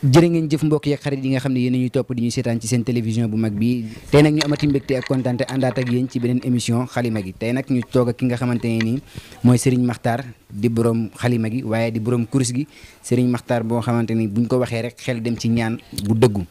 jërë ngeen jëf mbokk yeeg xarit yi nga xam ne yéen ñuy topp di ñu seetaan ci seen télévision bu mag bi tey nag ñu amati mbégte ak kontaan te àndaat ak yéen ci beneen émission xalima gi tey nag ñu toog ak ki nga xamante ne nii mooy Serigne Makhtar di borom xalima gi waaye di borom kurus gi Serigne Makhtar boo xamante ni buñ ko waxee rek xel dem ci ñaan bu dëggu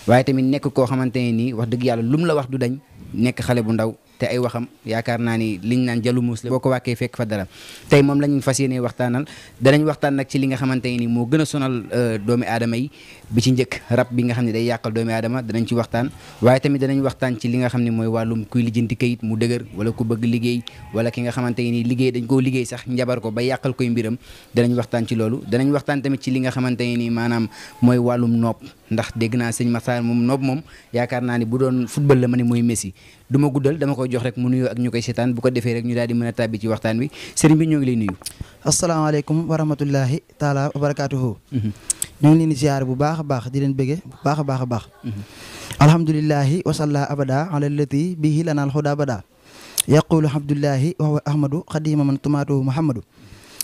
waaye tamit nekk koo xamante ne nii wax dëgg yàlla lum la wax du dañ nekk xale bu ndaw te ay waxam yaakaar naa ni liñ naan jalu muus la boo ko wàkkee fekk fa dara tey moom lañu fas yéene waxtaanal danañ waxtaan nag ci li nga xamante ni moo gën a sonal doomi aadama yi bi ci njëkk rab bi nga xam ne day yàqal doomi aadama danañ ci waxtaan waaye tamit danañ waxtaan ci li nga xam ne mooy wàllum kuy lijjanti kayit mu dëgër wala ku bëgg liggéey wala ki nga xamante ni liggéey dañ koo liggéey sax njabar ko ba yàqal koy mbiram danañ waxtaan ci loolu danañ waxtaan tamit ci li nga xamante ni maanaam mooy wàllum nopp ndax dégg naa sëñ Makhtar moom nopp moom yaakaar naa ni bu doon football la ma ne mooy Messi du ma guddal dama koy jox rek mu nuyoo ak ñu koy seetaan bu ko defee rek ñu daal di mën a tàbbi ci waxtaan bi sëriñ bi ñoo ngi lay nuyu. asalaamaaleykum wa rahmatullahi taala wa barakaatuhu. ñoo ngi leen di ziar bu baax a baax di leen bëgge bu baax a baax a baax. alhamdulilahi wasalla abada ala allati bihi lanaal huda bada yaqulu abdullahi wa huwa ahmadu xadima man tumaatuhu muhammadu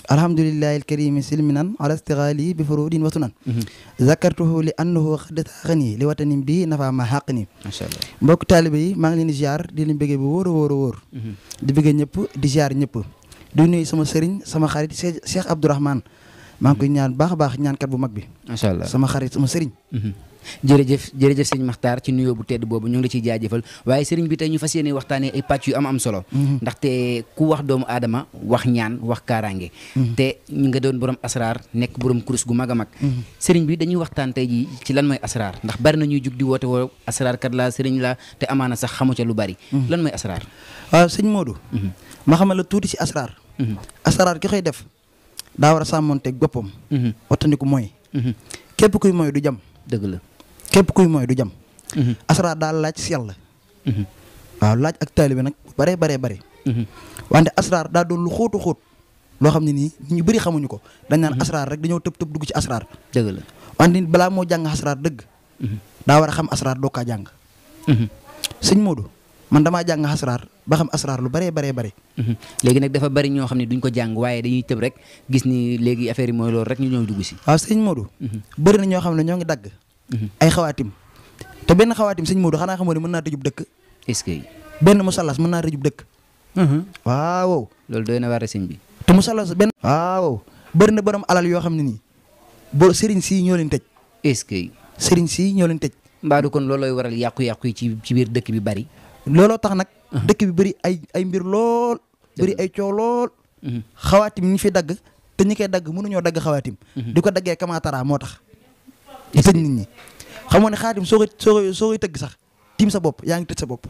alhamdulillahi alkarimi silminan ala istighali bi furudin wa sunan zakartuhu li annahu qad taxani li watanim bi nafa ma xaqni macha allah mbokk taalibe yi maa ngi leen di ziar di leen bëggee bu wóor a wóor a wóor di bëggee ñëpp di ziar ñëpp di nuyu sama sëriñ sama xarit Cheikh Abdourahmane maa ngi koy ñaan baax a baax ñaankat bu mag bi macha allah sama xarit sama sëriñ jërëjëf sëñ Makhtar ci nuyoo bu tedd boobu ñu ngi la ciy jaajëfal waaye sëriñ bi tey ñu fas yéene waxtaanee ay pàcc yu am solo ndaxte ku wax doomu aadama wax ñaan wax kaaraange te ñu nga doon borom asraar nekk borom kurus gu mag a mag sëriñ bi dañuy waxtaan tey ji ci lan mooy asraar ndax bari na ñuy jug di woote woo asraar kat la sëriñ la te amaana sax xamu ca lu bari lan mooy asraar waaw sëñ Modou ma xamal la tuuti ci asraar asraar ki koy def daa war a sàmmonteeg boppam wattandiku mooy képp kuy mooy du jam dëgg la képp kuy mooy du jam asraar daal laaj si yàlla waaw laaj ak taalibe nag bare wante asraar daa doon lu xóotu xóot loo xam ne nii ñu bëri xamuñu ko dañ naan asraar rek dañoo tëb dugg ci asraar dëgg la wante nit balaa moo jàng asraar dëgg daa war a xam asraar doo kaa jàng sëñ Modou man damaa jàng asraar ba xam asraar lu bare léegi nag dafa bari ñoo xam ne duñ ko jàng waaye dañuy tëb rek gis ni léegi affaire yi mooy loolu rek ñu ñëw dugg si waaw sëñ Modou bëri na ñoo xam ne ñoo ngi dagg ay xawaatim te benn xawaatim sëñ Modou xanaa xamoo ne mën naa tëjub dëkk est-ce que benn musallas mën naa tëjub dëkk waaw loolu doy na war sëñ bi te musallas benn waaw bëri na borom alal yoo xam ne nii boo sëriñ sii ñoo leen tëj est-ce que sëriñ sii ñoo leen tëj mbaadu kon loolooy waral yàqu-yàqu yi ci biir dëkk bi bari looloo tax nag dëkk bi bëri ay mbir lool bëri ay coow lool xawaatim ñi fi dagg te ñi koy dagg mënuñoo dagg xawaatim di ko daggee kamaatara moo tax di tëj nit ñi xamoo ne xaatim soo koy tëgg sax tiim sa bopp yaa ngi tëj sa bopp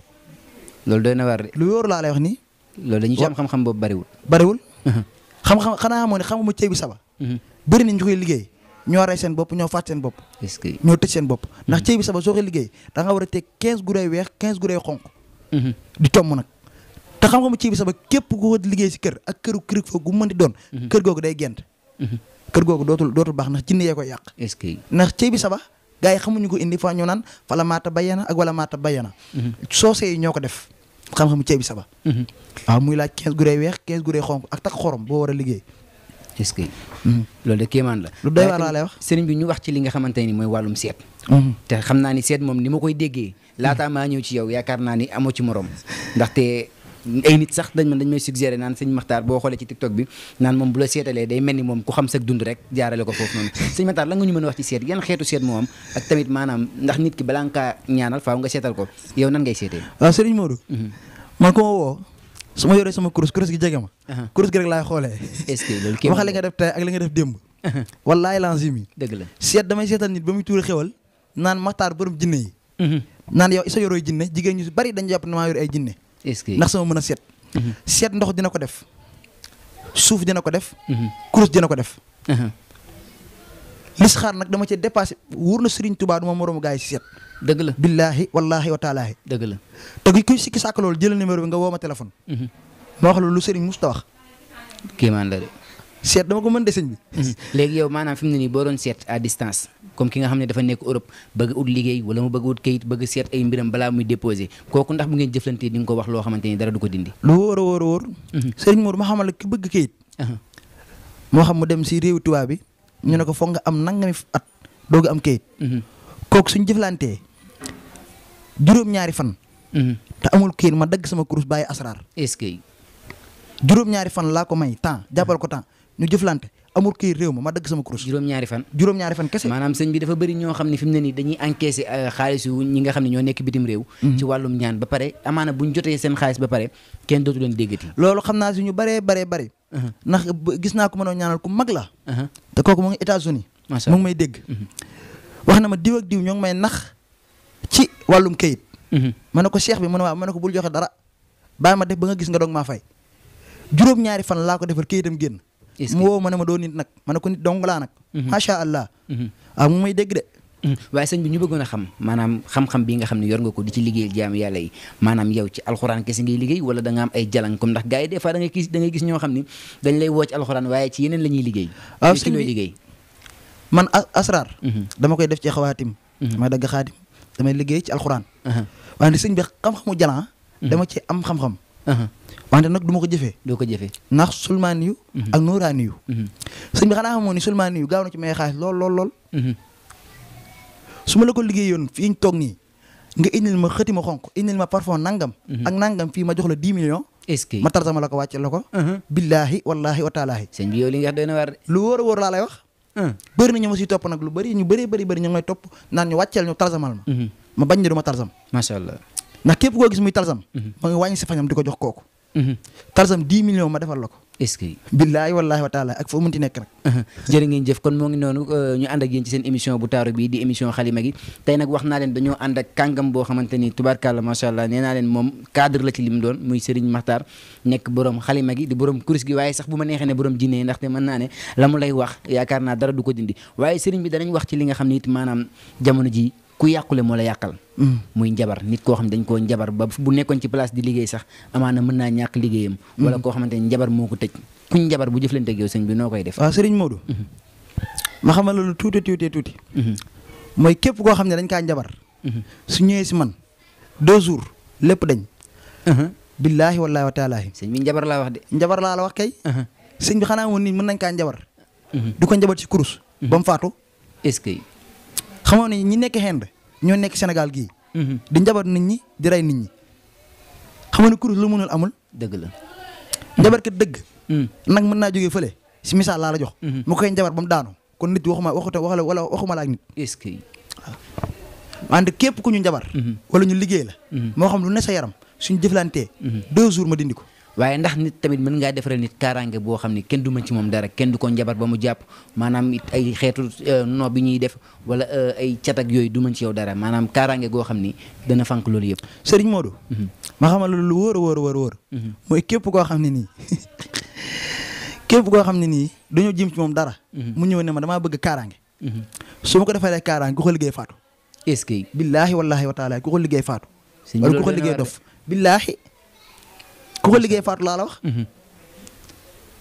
loolu doy na war de lu wóor laa lay wax nii loolu dañu ci am xam-xam boobu bariwul xam-xam xanaa xamoo ne xamuma ceeb bi saba bëri nañ ñu koy liggéey ñoo rey seen bopp ñoo faat seen bopp est-ce que ñoo tëj seen bopp ndax ceeb bi saba soo koy liggéey da nga war a teg 15 gurey weex 15 gurey xonq di tomm nag te xam-xamu ceeb bi saba képp ku ko liggéey si kër ak këru fa gu mën di doon kër googu day gent kër googu dootul baax ndax jinne yee koy yàq est-ce que ndax ceeb bi saba gars yi xamuñu ko indi fa ñu naan fala maata bayana ak wala maata bayana soose yi ñoo ko def xam-xamu ceeb bi saba waaw muy laaj 15 gurey weex 15 gurey xonq ak tak xorom boo war a liggéey est-ce que loolu de kéemaan la lu doy waar laa lay wax sëriñ bi ñu wax ci li nga xamante ni mooy wàllum seet te xam naa ni seet moom ni ma koy déggee laataa maa ñëw ci yow yaakaar naa ni amoo ci morom ndaxte ay nit sax dañ may suggéré naan sëñ Makhtar boo xoolee ci TikTok bi naan moom bu la seetalee day mel ni moom ku xam sa dund rek jaarale ko foofu noonu sëñ Makhtar la nga ñu mën a wax ci seet yan xeetu seet moo am ak tamit maanaam ndax nit ki balaa nga kaa ñaanal faaw nga seetal ko yow nan ngay seetee waaw sëriñ Modou man ko ma woo su ma yoree sama kurus gi jege ma kurus gi rek laay xoolee est-ce que loolu wax li nga def tey ak li nga def démb wallaay lancim yi dëgg la seet damay seetal nit ba muy tuuri xewal naan Makhtar borom jinne yi naan yow sa yorooy jinne jigéen ñu si bari dañu jàpp ne maa yor ay jinne est-ce que ndax sama mën a seet seet ndox dina ko def suuf dina ko def kurus dina ko def listixaar nag dama ci dépassé wóor na Serigne Touba du ma moroomu gars yi si seet dëgg la billaahi wallaahi wa taalaahi dëgg la te kuy sikki sàkk loolu jëlal numéro bi nga woo ma téléphone ma wax loolu lu Serigne musta wax kéemaan la de seet dama ko mën de sëñ bi léegi yow maanaam fi mu ne nii boo doon seet à distance comme ki nga xam ne dafa nekk Europe bëgg ut liggéey wala mu bëgg ut kayit bëgg seet ay mbiram balaa muy déposé kooku ndax bu ngeen jëflantee di nga ko wax loo xamante ni dara du ko dindi lu wóor a wóor Serigne Mour ma xamal la ki bëgg kayit moo xam mu dem si réewu tubaab bi ñu ne ko foog nga am nangami at doog a am kayit kooku suñ jëflantee juróom-ñaari fan te amul kayit ma dagg sama kurus bàyyi asraar est-ce que juróom-ñaari fan laa ko may temps jàppal ko temps ñu jëflante amul kayit réew ma dagg sama kurus juróom-ñaari fan kese maanaam sëñ bi dafa bëri ñoo xam ne fi mu ne nii dañuy encaissé xaalisu ñi nga xam ne ñoo nekk bitim réew ci wàllum ñaan ba pare amaana buñ jotee seen xaalis ba pare kenn dootu leen déggati loolu xam naa si ñu bëree ndax gis naa ko mënoo ñaanal ku mag la te kooku mu ngi États-Unis mu ngi may dégg wax na ma diw ak diw ñoo ngi may nax ci wàllum kayit ma ne ko cheikh bi mu ne waaw ma ne ko bul joxe dara bàyyi ma def ba nga gis nga doog maa fay juróom-ñaari fan laa ko defal kayitam génn mu woo ma ne ma doo nit nag ma ne ko nit dong laa nag macha allah waaw mu may dégg de waaye sëñ bi ñu bëggoon a xam maanaam xam-xam bi nga xam ne yor nga ko di ci liggéeyal jaamu yàlla yi maanaam yow ci alxuraan kese ngay liggéey wala da nga am ay jalang comme ndax gars yi des fois da ngay gis ñoo xam ni dañ lay woo ci alxuraan waaye ci yeneen la ñuy liggéey waaw ci looy liggéey man asraar dama koy def ci xawaatim damay dagg xaatim damay liggéey ci alxuraan wante sëñ bi xam-xamu jalan dama ci am xam-xam wante nag du ma ko jëfee doo ko jëfee ndax sulmaani yu ak nuuraani yu sëñ bi xanaa xamoon ni sulmaani yu gaaw na ci may xaalis lool su ma la ko liggéeyoon fii ñu toog nii nga indil ma xëti ma xonq indil ma parfum nangam ak nangam fii ma jox la 10 millions est-ce que ma tarsama la ko wàcce la ko billaahi wallaahi wa taalaahi sëñ bi yow li nga wax doy na waar de lu wóor a wóor laa lay wax bëri na ñu ma siy topp nag lu bëri ñu bëri ñu ngi may topp naan ñu wàcceel ñu tarsamal ma bañ ne du ma tarsam macha allah ndax képp koo gis muy tarsam ma ngi wàññi si fañam di ko jox kooku tarsam 10 millions ma defal la ko est-ce que billaahi wallaahi wa taala ak foo munti nekk nag jërë ngeen jëf kon moo ngi noonu ñu ànd ak yéen ci seen émission bu taaru bi di émission xalima gi tey nag wax naa leen dañoo ànd ak kàngam boo xamante ni tubaarkàlla macha allah nee naa leen moom cadre la ci lim doon muy Serigne Makhtar nekk borom xalima gi di borom kuris gi waaye sax bu ma neexee ne borom jinne ndaxte mën naa ne la mu lay wax yaakaar naa dara du ko dindi waaye Serigne bi danañ wax ci li nga xam ne it maanaam jamono ji ku yàqule moo la yàqal muy njabar nit koo xam ne dañ koo njabar ba bu nekkoon ci place di liggéey sax amaana mën naa ñàkk liggéeyam wala koo xamante ne njabar moo ko tëj kuñ njabar bu jëflante ak yow sëñ bi noo koy def waaw Serigne Modou ma xamal loolu tuuti mooy képp koo xam ne dañ kaa njabar su ñëwee si man 2 jours lépp dañ billaahi wallaahi wa taalaahi sëñ bi njabar laa wax de njabar laa la wax kay sëñ bi xanaa woon nit mën nañ kaa njabar du ko njabar ci kurus ba mu faatu est-ce que xamoo ne ñi nekk Inde ñoo nekk Sénégal gii di njabar nit ñi di rey nit ñi xamoo ne kurus lu mënul amul dëgg la njabar kat dëgg nag mën naa jógee fële si misaal laa la jox mu koy njabar ba mu daanu kon nit waxuma la ak nit est-ce que wante képp ku ñu njabar wala ñu liggéey la moo xam lu ne sa yaram suñu jëflantee 2 jours ma dindi ko waaye ndax nit tamit mën ngaa defaral nit kaaraange boo xam ne kenn du mën ci moom dara kenn du ko njabar ba mu jàpp maanaam it ay xeetu no bi ñuy def wala ay cat ak yooyu du mën ci yow dara maanaam kaaraange goo xam ni dana fànk loolu yëpp Serigne Modou ma xamal lu wóor mooy képp koo xam ne nii képp koo xam ne nii dañoo jëm ci moom dara mu ñëw ne ma damaa bëgg kaaraange su ma ko defalee kaaraange ku ko liggéey faatu est-ce que billaahi wallaahi wa taala ku ko liggéey faatu wala ku ko liggéey dof billaahi ku ko liggéey faatu laa la wax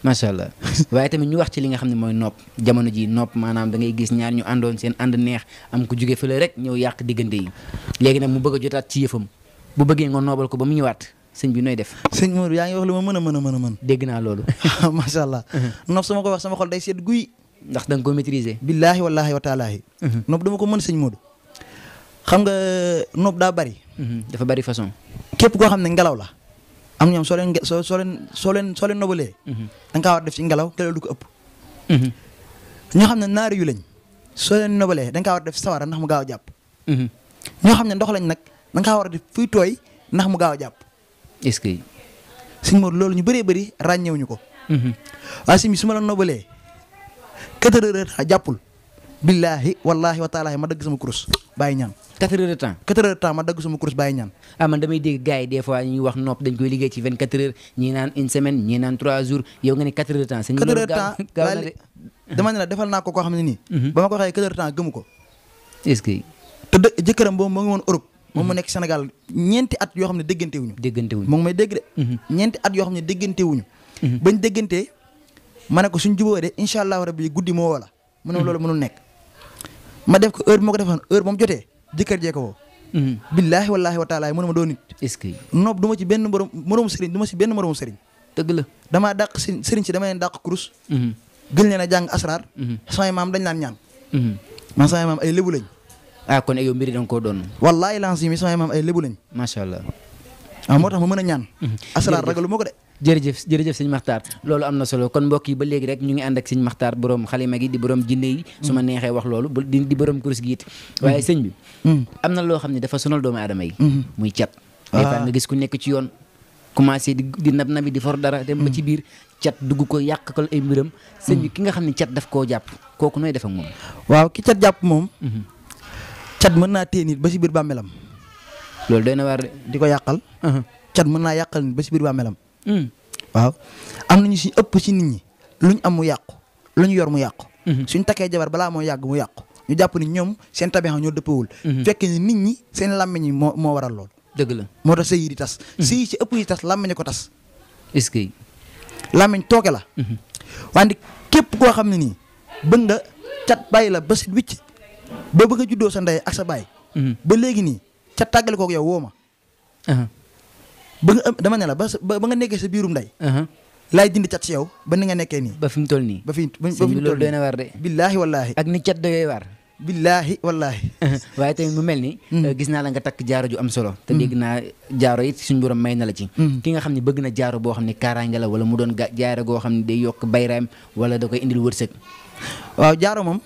macha allah waaye tamit ñu wax ci li nga xam ne mooy nopp jamono ji nopp maanaam da ngay gis ñaar ñu àndoon seen ànd neex am ko jóge fële rek ñëw yàq diggante yi léegi nag mu bëgg a jotaat ci yëfam bu bëggee nga noobal ko ba mu ñëwaat sëñ bi nooy def sëñ Modou yaa ngi wax lu ma mën dégg naa loolu macha allah nopp su ma ko wax sama xol day seet guy ndax da nga ko maîtriser billaahi wallaahi wa taalaahi nopp dama ko mën sëñ Modou xam nga nopp daa bari dafa bari façon képp koo xam ne ngelaw la am ñoom soo leen nobalee da nga kaa war def ci ngelaw du ko ëpp ñoo xam ne naari yu lañ soo leen nobalee da nga kaa war def sawara ndax mu gaaw a jàpp ñoo xam ne ndox lañ nag da nga kaa war a def fuy tooy ndax mu gaaw a jàpp est-ce que sëñ Modou loolu ñu bëree bëri ràññewuñu ko waaye si bi su ma la nobalee 4 heures de temps jàppul billaahi wallaahi wa taalaahi ma dagg sama kurus bàyyi ñaan 4 heures de temps 4 heures de temps ma dagg sama kurus bàyyi ñaan man damay dégg gars yi des fois ñuy wax nopp dañ koy liggéey ci 24 heures ñii naan une semaine ñii naan 3 jours yow nga ne 4 heures de temps 4 heures de temps dama ne la defal naa ko koo xam ne nii ba ma ko waxee 4 heures de temps gëmu ko est-ce que te jëkkëram boobu moo ngi woon Europe moom mu nekk Sénégal ñeenti at yoo xam ne déggante wuñu moom may dégg de ñeenti at yoo xam ne déggante wuñu bañ déggantee ma ne ko suñ jubóo de incha allahu rabbi guddi moo wala mu ne loolu mënul nekk ma def ko heure bi ma ko defoon heure ba mu jotee jëkkër jee ko woo billaahi wallaahi wa taala mu ne ma doo nit est-ce que noob du ma ci benn moromu sëriñ du ma ci benn moromu sëriñ dëgg la damaa dàq sëriñ si dama leen dàq kurus gën leen a jàng asraar samay maam dañ naan ñaan man samay maam ay lébu lañ. ah kon yow mbiri da nga koo doon. wallaahi lancé mi samay maam ay lébu lañ. macha allah. waaw moo tax ma mën a ñaan. asalaar ragalu ma ko de. jërëjëf jërëjëf sëñ Makhtar loolu am na solo kon mbokk yi ba léegi rek ñu ngi ànd ak sëñ Makhtar borom xalima gi di borom jinne yi su ma neexee wax loolu di borom kurus gi it waaye sëñ bi am na loo xam ne dafa sonal doomu aadama yi muy cat des fois nga gis ku nekk ci yoon commencé di nab nabi di for dara dem ba ci biir cat dugg ko yàqal ay mbiram sëñ bi ki nga xam ne cat daf koo jàpp kooku nooy def ak moom waaw ki cat jàpp moom cat mën naa téye nit ba si biir bàmmeelam loolu doy na waar di ko yàqal cat mën naa yàqal nit ba si biir bàmmeelam waaw am nañu si ëpp ci nit ñi luñ am mu yàqu luñ yor mu yàqu suñ takkee jabar balaa moo yàgg mu yàqu ñu jàpp ni ñoom seen tabixa ñoo dëppawul fekk ni nit ñi seen làmmiñ yi moo waral lool dëgg la moo tax sëy yi di tas sëy yi ci ëpp yi tas làmmiñ ko tas est-ce que làmmiñ tooke la wante képp koo xam ne nii bëgg nga cat bàyyi la ba sit wicc ba bëgg a juddoo sa ndey ak sa baay ba léegi nii cat tàggale kook yow woo ma ba nga dama ne la ba nga nekkee sa biirum ndey laay dindi cat si yow ba ni nga nekkee nii ba fi mu toll nii ba fi mu loolu doy na waar de billaahi wallaahi ak ni cat doyee waar billaahi wallaahi waaye tamit mu mel ni gis naa la nga takk jaaro ju am solo te dégg naa jaaro it suñ borom may na la ci ki nga xam ne bëgg na jaaro boo xam ne kaaraange la wala mu doon jaaro goo xam ne day yokk bayraam wala da koy indil wërsëg waaw jaaro moom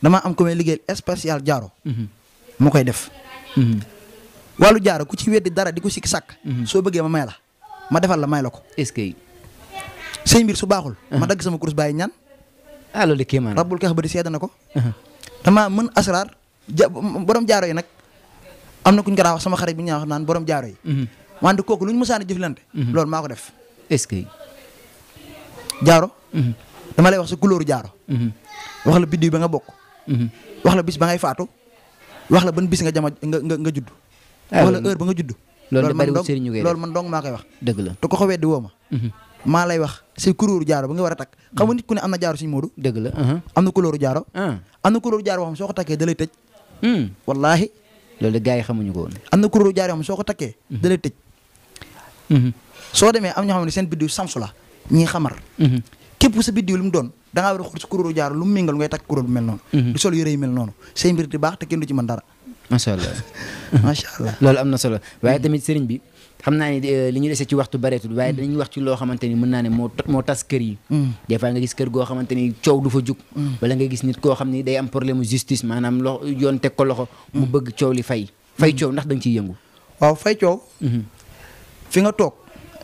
damaa am ko may liggéeyal spécial jaaro mu koy def wàllu jaaro ku ci weddi dara di ko sikki sàkk soo bëggee ma may la ma defal la may la ko est-ce que sëy mbir su baaxul ma dagg sama kurus bàyyi ñaan loolu de kéemaan rabbul kax ba di seeda na ko dama mën asraar borom jaaro yi nag am na kuñ ko daa wax sama xarit bi ñu wax naan borom jaaro yi wante kooku lu ñu mësaan a jëflante loolu maa ko def est-ce que jaaro dama lay wax sa couleur jaaro wax la biddiw ba nga bokk wax la bis ba ngay faatu wax la ban bis nga jama nga judd wax la heure ba nga judd loolu man dong maa koy wax dëgg la te ko weddi woo ma maa lay wax si couleur jaaro ba nga war a takk xam nga nit ku ne am na jaaro Sëñ Moodu dëgg la am na couleur jaaro am na couleur jaaro boo xam soo ko takkee da lay tëj wallaahi loolu de gars yi xamuñu ko woon am na couleur jaaro yoo xam soo ko takkee da lay tëj soo demee am ñoo xam ne seen biddiw samsu la ñii xamar képp sa biddiw lu mu doon da ngaa war a xur si couleur jaaro lu mu méngal ngay takk couleur bu mel noonu du sol yëre yu mel noonu say mbir di baax te kenn du ci mën dara macha allah macha allah loolu am na solo waaye tamit sëriñ bi xam naa ne li ñu dese ci waxtu bareetul waaye dañuy wax ci loo xamante ni mën naa ne moo tas kër yi des fois nga gis kër goo xamante ni coow du fa jug wala nga gis nit koo xam ni day am problème justice maanaam yoon teg ko loxo mu bëgg coow li fay coow ndax da nga ciy yëngu waaw fay coow fi nga toog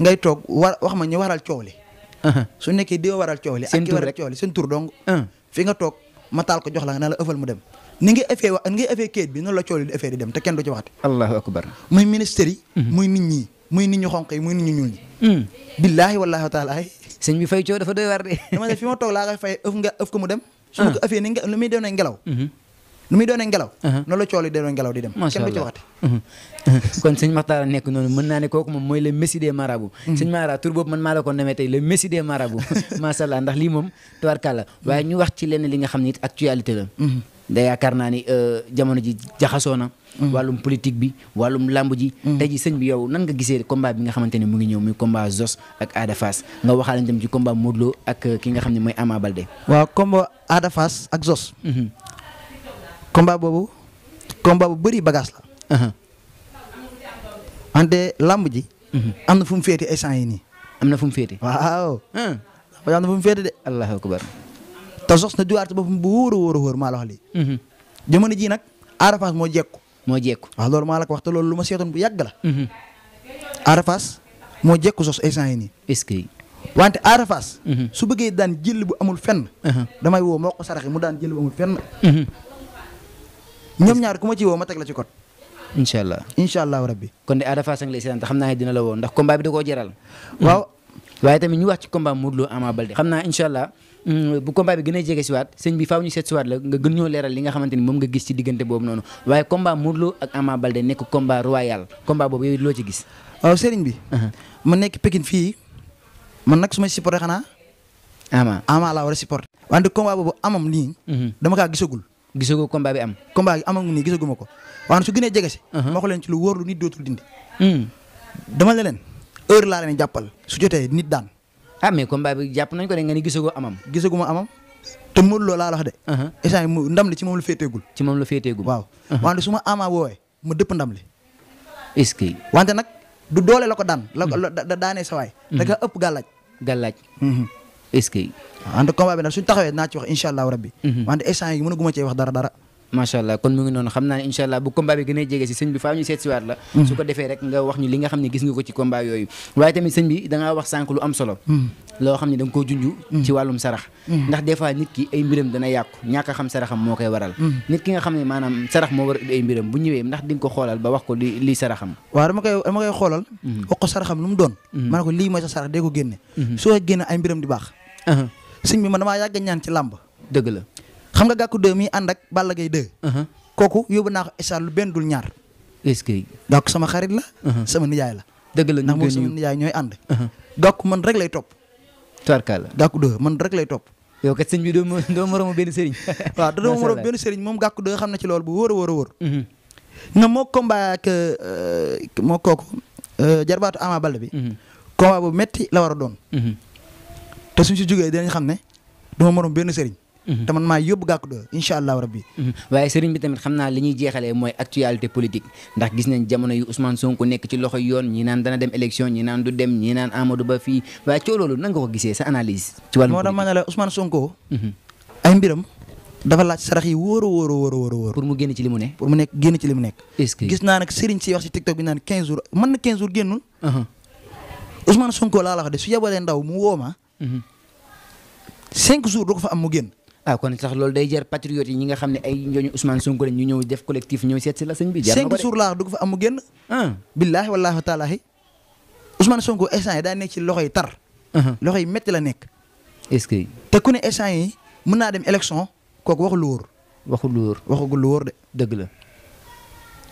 ngay toog wax ma ñu waral coow li su nekkee di waral coow li ak ki waral coow li seen tur dong fi nga toog ma taal ko jox la nga ne la ëffal mu dem ni nga effet kayit bi noonu la coow li di effet di dem te kenn du ci waxati allahu akbar muy ministère yi muy nit ñi muy nit ñu xonq yi muy nit ñu ñuul ñi billaahi wallaahi wa taala ay sëñ bi fay coow dafa doy war de dama ne fi ma toog laa koy fay ëf ko mu dem su ma ko ëffee ni lu muy doonee ngelaw noonu la coow li doonee ngelaw di dem kenn du ci waxati kon sëñ Makhtar nekk noonu mën naa ne kooku moom mooy le messie des marabouts sëñ Mara tur boobu man maa la ko namee tey le messie des marabouts macha allah ndax lii moom tubaarkàlla waaye ñu wax ci lenn li nga xam ne it actualité la da yaakaar naa ni jamono ji jaxasoo na wàllum politique bi wàllum làmb ji tey ji sëñ bi yow nan nga gisee combat bi nga xamante ne mu ngi ñëw muy combat Zoss ak Ada Fass nga waxaale dem ci combat Modou Lo ak ki nga xam ne mooy Ama Baldé waaw combat Ada Fass ak Zoss combat boobu combat bu bëri bagage la wante làmb ji am na fu mu féete ay sant yi nii am na fu mu féete waaw am na fu mu féete de allahu akbar te Zoss na juwaat boppam bu wóor a wóor maa la wax lii jamono ji nag Ada Fass moo jekku waaw loolu maa la ko wax te loolu lu ma seetoon bu yàgg la Ada Fass moo jekku Zoss ay sant yi nii est-ce que wante Ada Fass su bëggee daan jël bu amul fenn damay woo moo ko saraxi mu daan jël bu amul fenn ñoom ñaar ku ma ci woo ma teg la ci kot incha allah rabbi kon de Ada Fass a ngi lay seetaan te xam naa ne dina la woo ndax combat bi da koo jaral waaw waaye tamit ñu wax ci combat Modou Lo Ama Baldé xam naa incha allah bu combat bi gën a jege si waat sëñ bi faaw ñu seet si waat la nga gën ñoo leeral li nga xamante ni moom nga gis ci diggante boobu noonu waaye combat Modou Lo ak Ama Baldé nekk combat royal combat boobu yow loo ci gis waaw sëriñ bi ma nekk Pikine fii man nag su may supporté xanaa Ama laa war a supporté wante combat boobu amam nii dama kaa gisagoo combat bi am combat bi amam nii gisaguma ko wante su gënee jege si ma ko leen ci lu wóor lu nit dootul dindi dama leen heure laa leen jàppal su jotee nit daan mais combat bi jàpp nañ ko de nga ni gisagoo amam gisaguma amam te Modou Lo laa la wax de. instant yii ndam li ci moom la féeteegul. ci moom la féeteegul. waaw wante su ma Ama woowee ma dëpp ndam li. est-ce que. wante nag du doole la ko daan. la daanee sa waay. da nga ëpp gàllaaj. gàllaaj. est-ce que. wante combat bi nag suñ taxawee naa ci wax incha allahu rabbi. wante instant yi mënaguma cee wax dara. macha allah kon mu ngi noonu xam naa ne incha allah bu combat bi gën a jege si sëñ bi faaw ñu seet si waat la. su ko defee rek nga wax ñu li nga xam ne gis nga ko ci combat yooyu. waaye tamit sëñ bi da ngaa wax sànq lu am solo. loo xam ne da nga koo junj. ci wàllum sarax. ndax des fois nit ki ay mbiram dana yàqu ñàkk a xam saraxam moo koy waral. nit ki nga xam ne maanaam sarax moo war a ay mbiram bu ñëwee ndax di nga ko xoolal ba wax ko li saraxam. waaw dama koy xoolal. wax ko saraxam lu mu doon. ma ne ko lii mooy sa sarax dee ko génne. soo génne ay mbiram di baax. sëñ bi man damaa yàgg ñaan ci làmb. dëgg la xam nga Gàkku 2 mi ànd ak Balla Gaye 2. kooku yóbbu naa ko estar lu benn dul ñaar. est-ce que. Gàkku sama xarit la. sama nijaay la. dëgg la ndax moom sama nijaay ñooy ànd. Gàkku man rek lay topp. tubarkalla Gàkku 2 man rek lay topp. yow kat sëñ bi doo moromu benn sëriñ. waaw doo moromu benn sëriñ moom Gàkku 2 xam na ci loolu bu wóor a wóor. nga moo combat ak moo kooku jarbaatu Ama Baldé bi. combat bu metti la war a doon. te suñ si jógee dinañ xam ne duma morom benn sëriñ. te man maa yóbbu Gàkku 2 incha allahu rabbi. waaye sëriñ bi tamit xam naa li ñuy jeexalee mooy actualité politique ndax gis nañ jamono yu Ousmane Sonko nekk ci loxo yoon ñi naan dana dem élection ñi naan du dem ñi naan Amadou Ba fii waaye coow loolu nan nga ko gisee sa analyse. ci wàllum moo tax ma ne la Ousmane Sonko. ay mbiram dafa laaj sarax yi wóor a wóor. pour mu génn ci li mu ne. pour mu nekk génn ci li mu nekk. est-ce que gis naa nag sëriñ si wax si TikTok bi naan 15 jours mën na 15 jours génnul. Ousmane Sonko laa la wax de su yabalee ndaw mu woo ma. 5 jours du ko fa am mu génn. kon sax loolu day jar patriote yi ñi nga xam ne ay ñooñu Ousmane Sonko lañ ñu ñëw def collectif ñëw seet si la sëñ bi. jar na ko de 5 jours laa du ko fa am mu génn. billaahi wallaahi taalaahi Ousmane Sonko instant yi daa nekk ci loxo yi tar. loxo yi métti la nekk. est-ce que. te ku ne instant yi mën naa dem élection kooku waxul lu wóor. waxagul lu wóor de. dëgg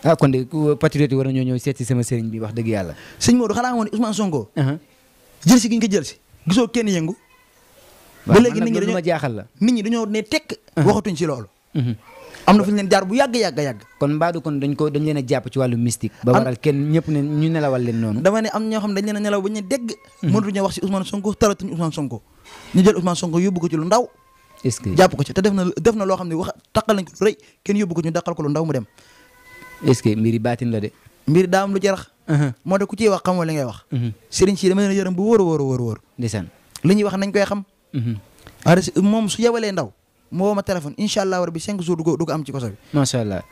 la kon de patriote yi war nañoo ñëw seet si sama sëriñ bi wax dëgg yàlla. sëñ Modou xanaa xamoon ne Ousmane Sonko. jël si gi ñu ko jël si gisoo kenn yëngu. ba léegi nit ñi dañoo ma jaaxal la. nit ñi dañoo ne tekk. waxatuñ ci loolu. am na fu ñu leen jaar bu yàgg. kon mbaadu kon dañ leen a jàpp ci wàllu mystique. ba waral kenn ñëpp ne ñu nelawal leen noonu. dama ne am ñoo xam dañ leen a nelaw ba ñu dégg. mënatuñoo wax si Ousmane Sonko talatuñ Ousmane Sonko. ñu jël Ousmane Sonko yóbbu ko ci lu ndaw. est-ce que jàpp ko ci te def na loo xam ne wax taqal nañ ko lu rëy kenn yóbbu ko ñu daqal ko lu ndaw mu dem. est-ce que mbiri baatin la de. mbiri daa am lu ci rax. moo tax ku ciy wax xamoo li ngay wax. sëriñ si dama leen yërëm bu wóor. ndeysaan li ñuy wax nañ koy xam. waaye moom su yebalee ndaw mu woo ma téléphone incha allah rabbi 5 jours du ko am ci koso bi. macha allah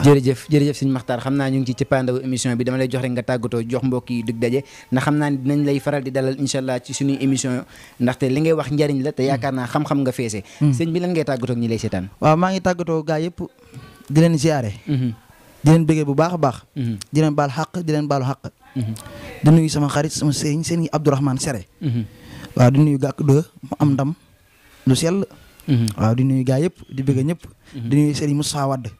jërëjëf sëñ Makhtar xam naa ñu ngi ci cëppaandawu émission bi dama lay jox rek nga tàggatoo jox mbokk yi dig daje ndax xam naa ni dinañ lay faral di dalal incha allah ci suñuy émission ndaxte li ngay wax njariñ la te yaakaar naa xam-xam nga feese. sëñ bi lan ngay tàggatoo ak ñi lay seetaan. waaw maa ngi tàggatoo gaa yëpp di leen ziare. di leen bëggee bu baax a baax. di leen baal xaq di leen baalu xaq. di nuyu sama xarit sama sëriñ Abdourahmane Sere. waaw di nuyu Gàkku 2 mu am ndam lu sell. waaw di nuyu gaa yëpp di bëgg ñëpp. di nuyu Serigne Moussa Wade.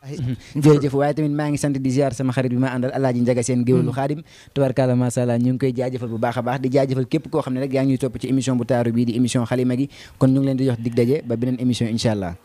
jërëjëf waaye tamit maa ngi sant di ziar sama xarit bi ma àndal Alaaji Njaga Seen géwélu Xaadim tubarkalla masha Allah ñu ngi koy jaajëfal bu baax a baax di jaajëfal képp koo xam ne rek yaa ngi ñuy topp ci émission bu taaru bii di émission xalima gi kon ñu ngi leen di jox dig daje ba beneen émission incha allah.